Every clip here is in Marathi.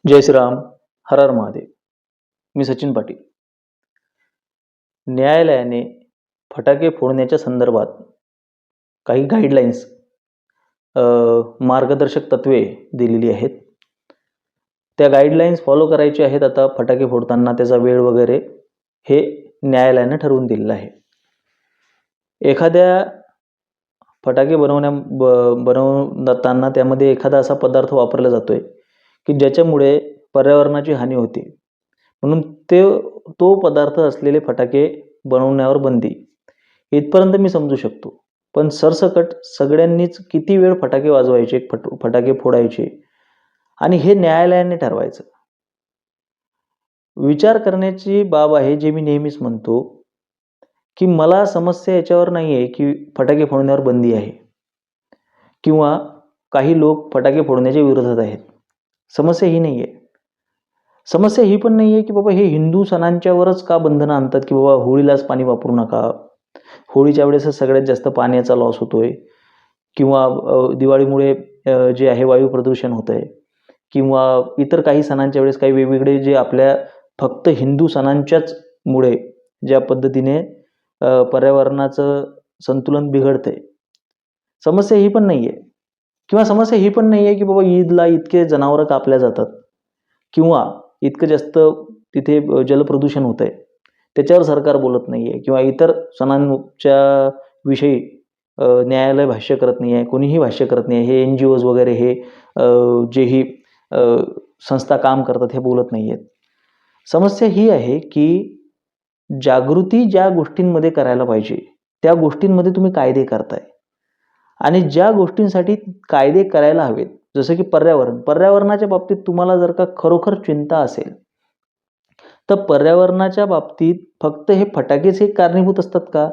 जय श्रीराम. हर हर महादेव. मी सचिन पाटील. न्यायालयाने फटाके फोडण्याच्या संदर्भात काही गाईडलाईन्स मार्गदर्शक तत्वे दिलेली आहेत. त्या गाईडलाईन्स फॉलो करायचे आहेत. आता फटाके फोडताना त्याचा वेळ वगैरे हे न्यायालयाने ठरवून दिलेलं आहे. एखाद्या फटाके बनवताना त्यामध्ये एखादा असा पदार्थ वापरला जातोय की ज्याच्यामुळे पर्यावरणाची हानी होते, म्हणून तो पदार्थ असलेले फटाके बनवण्यावर बंदी, इथपर्यंत मी समजू शकतो. पण सरसकट सगळ्यांनीच किती वेळ फटाके वाजवायचे, फटाके फोडायचे आणि हे न्यायालयाने ठरवायचं. विचार करण्याची बाब आहे. जे मी नेहमीच म्हणतो की मला समस्या याच्यावर नाही आहे की फटाके फोडण्यावर बंदी आहे किंवा काही लोक फटाके फोडण्याच्या विरोधात आहेत. समस्या ही नाही आहे. समस्या ही पण नाही आहे की बाबा हे हिंदू सणांच्यावरच का बंधनं आणतात की बाबा होळीलाच पाणी वापरू नका, होळीच्या वेळेसच सगळ्यात जास्त पाण्याचा लॉस होतोय, किंवा दिवाळीमुळे जे आहे वायू प्रदूषण होत आहे, किंवा इतर काही सणांच्या वेळेस काही वेगवेगळे जे आपल्या फक्त हिंदू सणांच्याच मुळे ज्या पद्धतीने पर्यावरणाचं संतुलन बिघडतंय. समस्या ही पण नाही आहे. किंवा समस्या ही पण नाही आहे की बाबा ईदला इतके जनावरं कापल्या जातात किंवा इतकं जास्त तिथे जलप्रदूषण होत आहे, त्याच्यावर सरकार बोलत नाही आहे, किंवा इतर सणांच्या विषयी न्यायालय भाष्य करत नाही आहे, कोणीही भाष्य करत नाही आहे. हे NGOज वगैरे हे जेही संस्था काम करतात हे बोलत नाही आहेत. समस्या ही आहे की जागृती ज्या गोष्टींमध्ये करायला पाहिजे त्या गोष्टींमध्ये तुम्ही कायदे करताय, आणि ज्या गोष्टींसाठी कायदे करायला हवेत, जसं की पर्यावरणाच्या बाबतीत तुम्हाला जर का खरोखर चिंता असेल तर पर्यावरणाच्या बाबतीत फक्त हे फटाकेच हे कारणीभूत असतात का?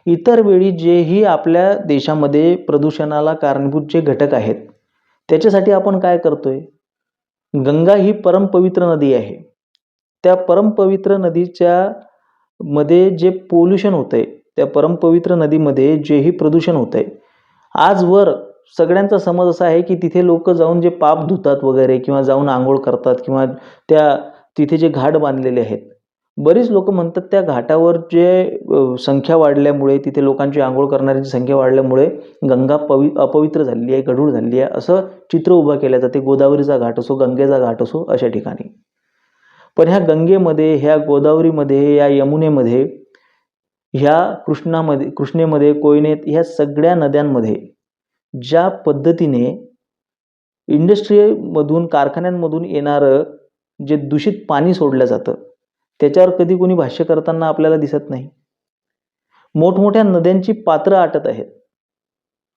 इतर वेळी जेही आपल्या देशामध्ये प्रदूषणाला कारणीभूत जे घटक आहेत त्याच्यासाठी आपण काय करतोय? गंगा ही परमपवित्र नदी आहे. त्या परमपवित्र नदीच्या मध्ये जे पोल्युशन होतंय, त्या परमपवित्र नदीमध्ये जेही प्रदूषण होतंय, आजवर सगळ्यांचा समज असा आहे की तिथे लोक जाऊन जे पाप धुतात वगैरे, किंवा जाऊन आंघोळ करतात, किंवा तिथे जे घाट बांधलेले आहेत, बरीच लोक म्हणतात त्या घाटावर जे संख्या वाढल्यामुळे, तिथे लोकांची आंघोळ करणाऱ्यांची संख्या वाढल्यामुळे गंगा अपवित्र झालेली आहे, गढूळ झालेली आहे, असं चित्र उभं केलं जाते. गोदावरीचा घाट असो, गंगेचा घाट असो, अशा ठिकाणी. पण ह्या गंगेमध्ये, ह्या गोदावरीमध्ये, या यमुनेमध्ये, ह्या कृष्णेमध्ये, कोयनेत, ह्या सगळ्या नद्यांमध्ये ज्या पद्धतीने इंडस्ट्रीमधून, कारखान्यांमधून येणारं जे दूषित पाणी सोडलं जातं त्याच्यावर कधी कोणी भाष्य करताना आपल्याला दिसत नाही. मोठमोठ्या नद्यांची पात्र आटत आहेत.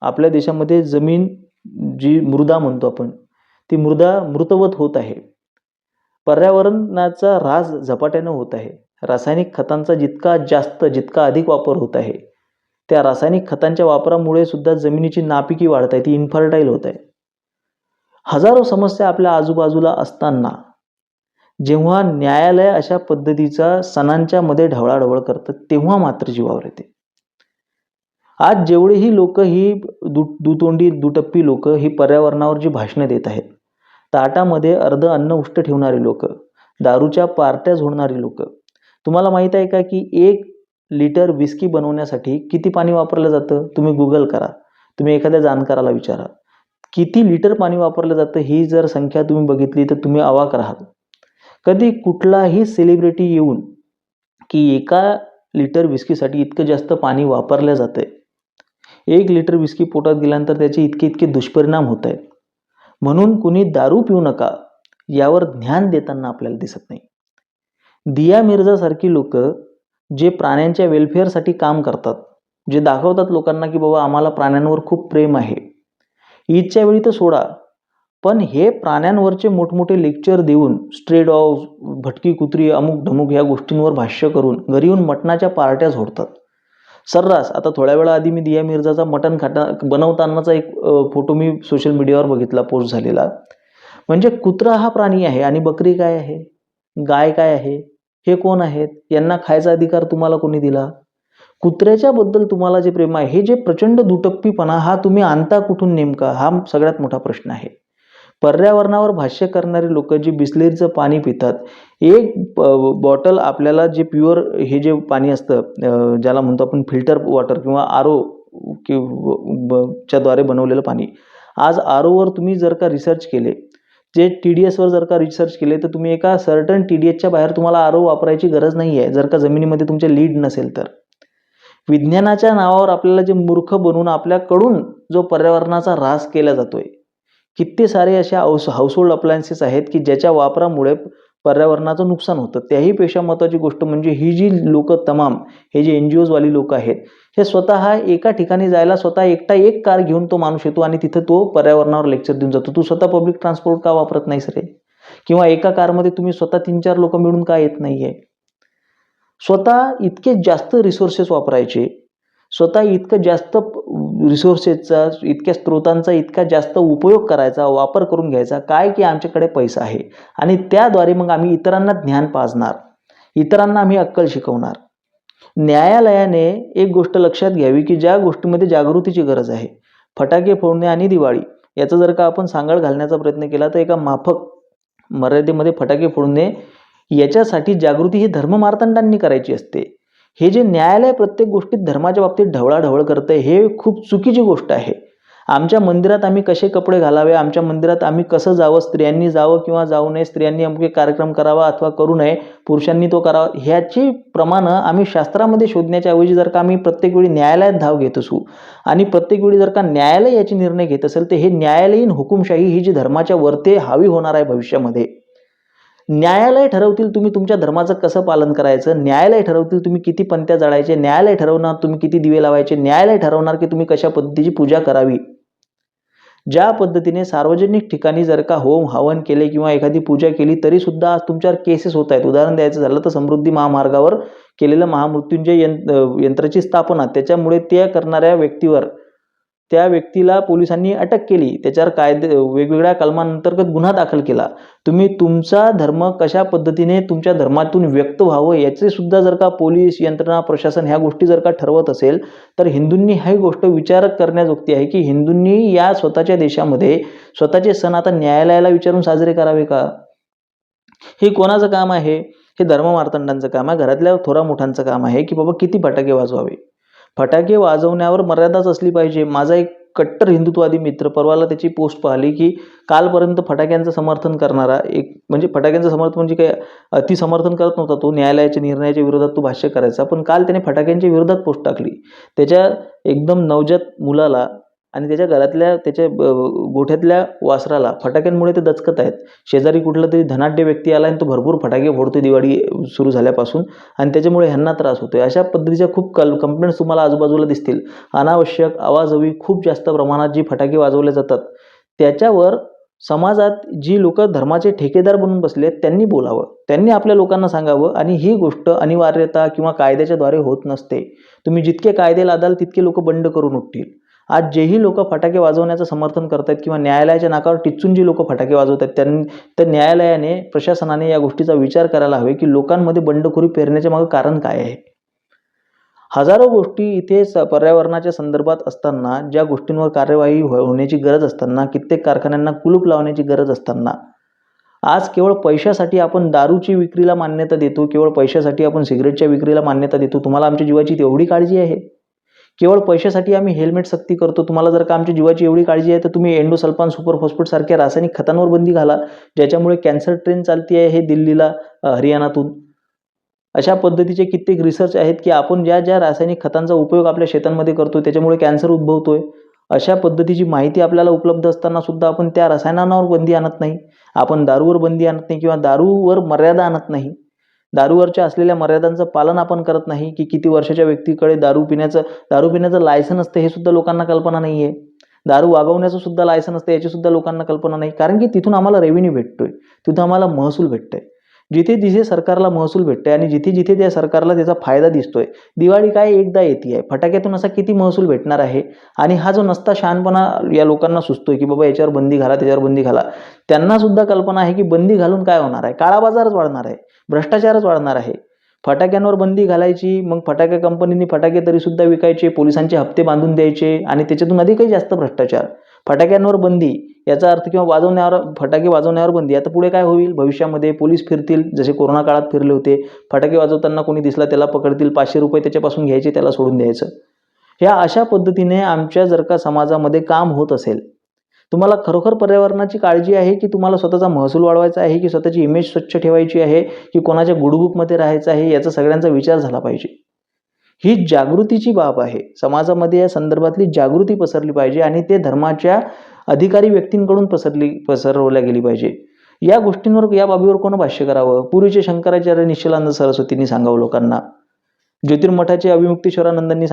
आपल्या देशामध्ये जमीन, जी मृदा म्हणतो आपण, ती मृदा मृतवत होत आहे. पर्यावरणाचा ऱ्हास झपाट्यानं होत आहे. रासायनिक खतांचा जितका अधिक वापर होत आहे, त्या रासायनिक खतांच्या वापरामुळे सुद्धा जमिनीची नापिकी वाढत आहे, ती इन्फर्टाईल होत आहे. हजारो समस्या आपल्या आजूबाजूला असताना जेव्हा न्यायालय अशा पद्धतीचा सणांच्या मध्ये ढवळाढवळ करतात, तेव्हा मात्र जीवावर येते. आज जेवढेही लोक, ही दुटप्पी लोक ही पर्यावरणावर जी भाषणं देत आहेत, ताटामध्ये अर्ध अन्न उष्ट ठेवणारी लोक, दारूच्या पार्ट्या झोडणारी लोक, तुम्हाला माहित आहे का की 1 लिटर विस्की बनवण्यासाठी किती पाणी वापरलं जातं? तुम्ही गुगल करा, तुम्ही एखाद्या जाणकाराला विचारा, किती लिटर पाणी वापरलं जातं. ही जर संख्या तुम्ही बघितली तर तुम्ही अवाक राहाल. कधी कुठलाही सेलिब्रिटी येऊन की 1 लिटर विस्कीसाठी इतकं जास्त पाणी वापरलं जातंय, 1 लिटर विस्की पोटात गेल्यानंतर त्याचे इतके दुष्परिणाम होत आहेत, म्हणून कुणी दारू पिऊ नका यावर ध्यान देताना आपल्याला दिसत नाही. दिया मिर्झा सारखी लोक जे प्राण्यांच्या वेलफेअरसाठी काम करतात, जे दाखवतात लोकांना की बाबा आम्हाला प्राण्यांवर खूप प्रेम आहे, ईदच्या वेळी तर सोडा, पण हे प्राण्यांवरचे मोठमोठे लेक्चर देऊन, स्ट्रे डॉग्स, भटकी कुत्री, अमुक ढमुक ह्या गोष्टींवर भाष्य करून घरी येऊन मटणाच्या पार्ट्या झोडतात सर्रास. आता थोड्या वेळा आधी मी दिया मिर्झाचा मटण बनवतानाचा एक फोटो मी सोशल मीडियावर बघितला, पोस्ट झालेला. म्हणजे कुत्रा हा प्राणी आहे आणि बकरी काय आहे, गाय काय आहे, हे कोण आहेत? यांना खायचा अधिकार तुम्हाला कोणी दिला? कुत्र्याच्या बद्दल तुम्हाला जे प्रेम आहे, हे जे प्रचंड दुटप्पीपणा, हा तुम्ही आणता कुठून नेमका? हा सगळ्यात मोठा प्रश्न आहे. पर्यावरणावर भाष्य करणारे लोक जे बिस्लेरीचं पाणी पितात, एक बॉटल आपल्याला जे प्युअर हे जे पाणी असतं ज्याला म्हणतो आपण फिल्टर वॉटर किंवा RO च्या द्वारे बनवलेलं पाणी, आज ROवर तुम्ही जर का रिसर्च केले, जे TDSवर जर का रिसर्च केले, तर तुम्ही एका सर्टन TDSच्या बाहेर तुम्हाला RO वापरायची गरज नाही आहे, जर का जमिनीमध्ये तुमचे लीड नसेल तर. विज्ञानाच्या नावावर आपल्याला जे मूर्ख बनवून आपल्याकडून जो पर्यावरणाचा ऱ्हास केला जातोय, किती सारे असे हाऊसहोल्ड अप्लायन्सेस आहेत की ज्याच्या वापरामुळे पर्यावरणाचं नुकसान होतं. त्याहीपेक्षा महत्त्वाची गोष्ट म्हणजे ही जी लोक तमाम हे जे NGOज वाली लोक आहेत, हे स्वतः एका ठिकाणी जायला स्वतः एकटा एक कार घेऊन तो माणूस येतो आणि तिथं तो पर्यावरणावर लेक्चर देऊन जातो. तू स्वतः पब्लिक ट्रान्सपोर्ट का वापरत नाहीस रे? किंवा एका कारमध्ये तुम्ही स्वतः 3-4 लोक मिळून का येत नाहीये? स्वतः इतके जास्त रिसोर्सेस वापरायचे, स्वतः इतकं जास्त रिसोर्सेसचा, इतक्या स्त्रोतांचा इतका जास्त उपयोग करायचा, वापर करून घ्यायचा, काय की आमच्याकडे पैसा आहे आणि त्याद्वारे मग आम्ही इतरांना ज्ञान पाजणार, इतरांना आम्ही अक्कल शिकवणार. न्यायालयाने एक गोष्ट लक्षात घ्यावी की ज्या गोष्टीमध्ये जागृतीची गरज आहे, फटाके फोडणे आणि दिवाळी याचा जर का आपण सांगड घालण्याचा प्रयत्न केला, तर एका माफक मर्यादेमध्ये फटाके फोडणे याच्यासाठी जागृती ही धर्ममार्तंडांनी करायची असते. हे जे न्यायालय प्रत्येक गोष्टीत धर्माच्या बाबतीत ढवळाढवळ करतंय, हे खूप चुकीची गोष्ट आहे. आमच्या मंदिरात आम्ही कसे कपडे घालावे, आमच्या मंदिरात आम्ही कसं जावं, स्त्रियांनी जावं किंवा जाऊ नये, स्त्रियांनी अमुके कार्यक्रम करावा अथवा करू नये, पुरुषांनी तो करावा, ह्याची प्रमाणं आम्ही शास्त्रामध्ये शोधण्याच्या ऐवजी जर का आम्ही प्रत्येक वेळी न्यायालयात धाव घेत असू आणि प्रत्येक वेळी जर का न्यायालय याचे निर्णय घेत असेल, तर हे न्यायालयीन हुकुमशाही ही जी धर्माच्या वरते हावी होणार आहे भविष्यामध्ये. न्यायालय ठरवतील तुम्ही तुमच्या धर्माचं कसं पालन करायचं, न्यायालय ठरवतील तुम्ही किती पंत्या जाळायचे, न्यायालय ठरवणार तुम्ही किती दिवे लावायचे, न्यायालय ठरवणार की तुम्ही कशा पद्धतीची पूजा करावी. ज्या पद्धतीने सार्वजनिक ठिकाणी जर का होम हवन केले किंवा एखादी पूजा केली तरी सुद्धा आज तुमच्यावर केसेस होत आहेत. उदाहरण द्यायचं झालं तर समृद्धी महामार्गावर केलेलं महामृत्युंजय यंत्राची स्थापना, त्याच्यामुळे त्या करणाऱ्या व्यक्तीवर, त्या व्यक्तीला पोलिसांनी अटक केली, त्याच्यावर वेगवेगळ्या कलमांतर्गत गुन्हा दाखल केला. तुम्ही तुमचा धर्म कशा पद्धतीने तुमच्या धर्मातून व्यक्त व्हावं याचे सुद्धा जर का पोलीस यंत्रणा, प्रशासन ह्या गोष्टी जर का ठरवत असेल, तर हिंदूंनी ही गोष्ट विचार करण्याजोगती आहे की हिंदूंनी या स्वतःच्या देशामध्ये स्वतःचे सण आता न्यायालयाला विचारून साजरे करावे का? हे कोणाचं काम आहे? हे धर्ममार्तंडांचं काम आहे, घरातल्या थोरा मोठ्यांचं काम आहे की बाबा किती फटाके वाजवावे. फटाके वाजवण्यावर मर्यादाच असली पाहिजे. माझा एक कट्टर हिंदुत्ववादी मित्र, परवाला त्याची पोस्ट पाहिली की कालपर्यंत फटाक्यांचं समर्थन करणारा एक, म्हणजे फटाक्यांचं समर्थन म्हणजे काय, अतिसमर्थन करत नव्हता तो, न्यायालयाच्या निर्णयाच्या विरोधात तो भाष्य करायचा, पण काल त्याने फटाक्यांच्या विरोधात पोस्ट टाकली. त्याच्या एकदम नवजात मुलाला आणि त्याच्या घरातल्या त्याच्या गोठ्यातल्या वासराला फटाक्यांमुळे ते दचकत आहेत. शेजारी कुठला तरी धनाढ्य व्यक्ती आला आणि तो भरपूर फटाके फोडतोय दिवाळी सुरू झाल्यापासून आणि त्याच्यामुळे ह्यांना त्रास होतोय. अशा पद्धतीच्या खूप कंप्लेंट्स तुम्हाला आजूबाजूला दिसतील. अनावश्यक आवाजवी खूप जास्त प्रमाणात जी फटाके वाजवले जातात, त्याच्यावर समाजात जी लोक धर्माचे ठेकेदार बनून बसले त्यांनी बोलावं, त्यांनी आपल्या लोकांना सांगावं. आणि ही गोष्ट अनिवार्यता किंवा कायद्याच्या द्वारे होत नसते. तुम्ही जितके कायदे लादाल तितके लोक बंड करून उठतील. आज जेही लोक फटाके वाजवण्याचं समर्थन करतात किंवा न्यायालयाच्या नाकावर टिचून जी लोक फटाके वाजवतात, तर न्यायालयाने, प्रशासनाने या गोष्टीचा विचार करायला हवे की लोकांमध्ये बंडखोरी पेरण्याच्या मागे कारण काय आहे. हजारो गोष्टी इथे पर्यावरणाच्या संदर्भात असताना, ज्या गोष्टींवर कार्यवाही होण्याची गरज असताना, कित्येक कारखान्यांना कुलूप लावण्याची गरज असताना, आज केवळ पैशासाठी आपण दारूची विक्रीला मान्यता देतो, केवळ पैशासाठी आपण सिगरेटच्या विक्रीला मान्यता देतो. तुम्हाला आमच्या जीवाची तेवढी काळजी आहे? केवळ पैशासाठी आम्ही हेल्मेट सक्ती करतो. तुम्हाला जर का आमच्या जीवाची एवढी काळजी आहे तर तुम्ही एंडोसल्फान, सुपरफॉस्फेट सारख्या रासायनिक खतांवर बंदी घाला, ज्याच्यामुळे कॅन्सर ट्रेन चालती आहे हे दिल्लीला, हरियाणातून. अशा पद्धतीचे कित्येक रिसर्च आहेत की आपण ज्या ज्या रासायनिक खतांचा उपयोग आपल्या शेतांमध्ये करतो त्याच्यामुळे कॅन्सर उद्भवतोय. अशा पद्धतीची माहिती आपल्याला उपलब्ध असताना सुद्धा आपण त्या रसायनांवर बंदी आणत नाही, आपण दारूवर बंदी आणत नाही किंवा दारूवर मर्यादा आणत नाही. दारूवरच्या असलेल्या मर्यादांचं पालन आपण करत नाही की किती वर्षाच्या व्यक्तीकडे दारू पिण्याचं लायसन असतं हे सुद्धा लोकांना कल्पना नाही आहे. दारू वागवण्याचं सुद्धा लायसन असतं याची सुद्धा लोकांना कल्पना नाही. कारण की तिथून आम्हाला रेव्हेन्यू भेटतोय, तिथून आम्हाला महसूल भेटतोय. जिथे जिथे सरकारला महसूल भेटतोय आणि जिथे जिथे त्या सरकारला त्याचा फायदा दिसतोय. दिवाळी काय एकदा येते आहे, फटाक्यातून असा किती महसूल भेटणार आहे. आणि हा जो नसता शहाणपणा या लोकांना सुचतोय की बाबा याच्यावर बंदी घाला, त्याच्यावर बंदी घाला, त्यांना सुद्धा कल्पना आहे की बंदी घालून काय होणार आहे, काळा बाजारच वाढणार आहे, भ्रष्टाचारच वाढणार आहे. फटाक्यांवर बंदी घालायची, मग फटाके कंपनीने फटाके तरी सुद्धा विकायचे, पोलिसांचे हप्ते बांधून द्यायचे आणि त्याच्यातून अधिकही जास्त भ्रष्टाचार. फटाक्यांवर बंदी याचा अर्थ किंवा फटाके वाजवण्यावर बंदी. आता पुढे काय होईल? भविष्यामध्ये पोलीस फिरतील, जसे कोरोना काळात फिरले होते. फटाके वाजवताना कोणी दिसला त्याला पकडतील, 500 रुपये त्याच्यापासून घ्यायचे, त्याला सोडून द्यायचं. ह्या अशा पद्धतीने आमच्या जर का समाजामध्ये काम होत असेल, तुम्हाला खरोखर पर्यावरणाची काळजी आहे की तुम्हाला स्वतःचा महसूल वाढवायचा आहे की स्वतःची इमेज स्वच्छ ठेवायची आहे की कोणाच्या गुडबुकमध्ये राहायचं आहे, याचा सगळ्यांचा विचार झाला पाहिजे. ही जागृतीची बाब आहे. समाजामध्ये या संदर्भातली जागृती पसरली पाहिजे आणि ते धर्माच्या अधिकारी व्यक्तींकडून पसरवल्या गेली पाहिजे. या गोष्टींवर, या बाबीवर कोण भाष्य करावं? पूर्वीचे शंकराचार्य निश्चलानंद सरस्वतींनी सांगावं लोकांना. ज्योतिर्मठाचे अविमुक्तेश्वरानंदांनी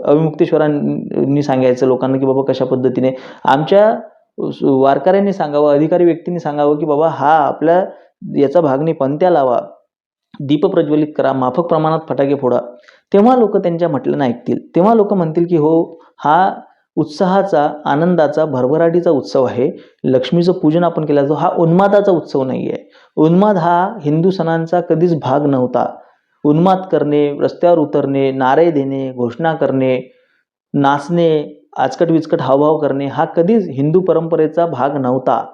अविमुक्तेश्वरांनी सांगायचं लोकांना की बाबा कशा पद्धतीने. आमच्या वारकऱ्यांनी सांगावं, अधिकारी व्यक्तींनी सांगावं की बाबा हा आपल्या याचा भाग नाही, पंत्या लावा, दीप प्रज्वलित करा, माफक प्रमाणात फटाके फोडा. तेव्हा लोक त्यांच्या म्हटलं ऐकतील. तेव्हा लोक म्हणतील की हो, हा उत्साहाचा, आनंदाचा, भरभराटीचा उत्सव आहे. लक्ष्मीचं पूजन आपण केलं जातो. हा उन्मादाचा उत्सव नाही आहे. उन्माद हा हिंदू सणांचा कधीच भाग नव्हता. उन्माद करणे, रस्त्यावर उतरणे, नारे देणे, घोषणा करणे, नाचणे, आचकट विचकट हावभाव करणे हा कधीच हिंदू परंपरेचा भाग नव्हता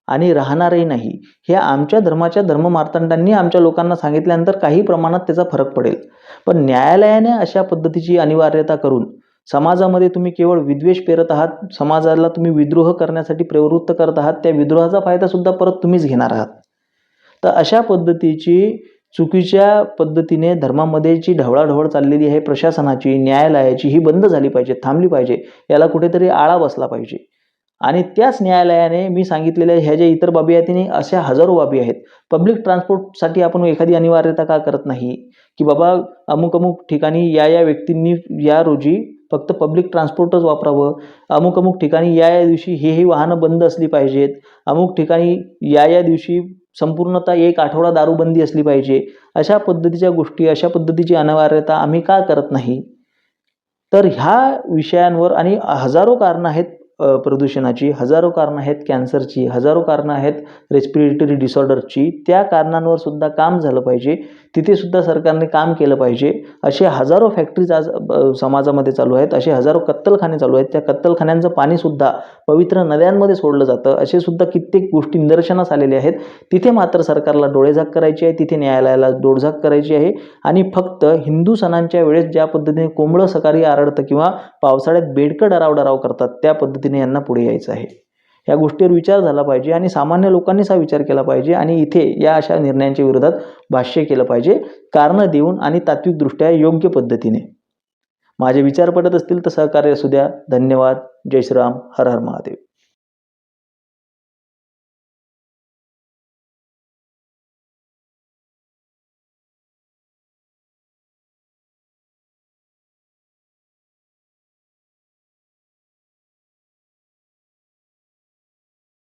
आणि राहणारही नाही. हे आमच्या धर्माच्या धर्ममार्तंडांनी आमच्या लोकांना सांगितल्यानंतर काही प्रमाणात त्याचा फरक पडेल. पण न्यायालयाने अशा पद्धतीची अनिवार्यता करून समाजामध्ये तुम्ही केवळ विद्वेष पेरत आहात, समाजाला तुम्ही विद्रोह करण्यासाठी प्रवृत्त करत आहात. त्या विद्रोहाचा फायदा सुद्धा परत तुम्हीच घेणार आहात. तर अशा पद्धतीची चुकीच्या पद्धतीने धर्मामध्ये जी ढवळाढवळ चाललेली आहे प्रशासनाची, न्यायालयाची, ही बंद झाली पाहिजे, थांबली पाहिजे. याला कुठेतरी आळा बसला पाहिजे. आणि त्याच न्यायालयाने मी सांगितलेल्या ह्या ज्या इतर बाबी आहेत, अशा हजारो बाबी आहेत. पब्लिक ट्रान्सपोर्टसाठी आपण एखादी अनिवार्यता का करत नाही की बाबा अमुक अमुक ठिकाणी या व्यक्तींनी या रोजी फक्त पब्लिक ट्रान्सपोर्टच वापरावं, अमुक अमुक ठिकाणी या दिवशी ही वाहनं बंद असली पाहिजेत, अमुक ठिकाणी या दिवशी संपूर्णतः 1 आठवडा दारूबंदी असली पाहिजे. अशा पद्धतीच्या गोष्टी, अशा पद्धतीची अनिवार्यता आम्ही का करत नाही? तर ह्या विषयांवर, आणि हजारो कारणं आहेत प्रदूषणाची, हजारो कारणं आहेत कॅन्सरची, हजारो कारणं आहेत रेस्पिरेटरी डिसऑर्डरची. त्या कारणांवर सुद्धा काम झालं पाहिजे. तिथे सुद्धा सरकारने काम केलं पाहिजे. असे हजारो फॅक्टरीज आज समाजामध्ये चालू आहेत. असे हजारो कत्तलखाने चालू आहेत. त्या कत्तलखान्यांचं पाणीसुद्धा पवित्र नद्यांमध्ये सोडलं जातं. असे सुद्धा कित्येक गोष्टी निदर्शनास आलेल्या आहेत. तिथे मात्र सरकारला डोळेझाक करायची आहे, तिथे न्यायालयाला डोळझाक करायची आहे. आणि फक्त हिंदू सणांच्या वेळेस ज्या पद्धतीने कोंबडं सकाळी आरडतं किंवा पावसाळ्यात बेडकं डराव करतात, त्या पद्धतीने यांना पुढे यायचं आहे. या गोष्टीवर विचार झाला पाहिजे आणि सामान्य लोकांनीच हा विचार केला पाहिजे आणि इथे या अशा निर्णयांच्या विरोधात भाष्य केलं पाहिजे, कारणं देऊन आणि तात्विकदृष्ट्या योग्य पद्धतीने. माझे विचार पटत असतील तर सहकार्य असू द्या. धन्यवाद. जय श्रीराम. हर हर महादेव.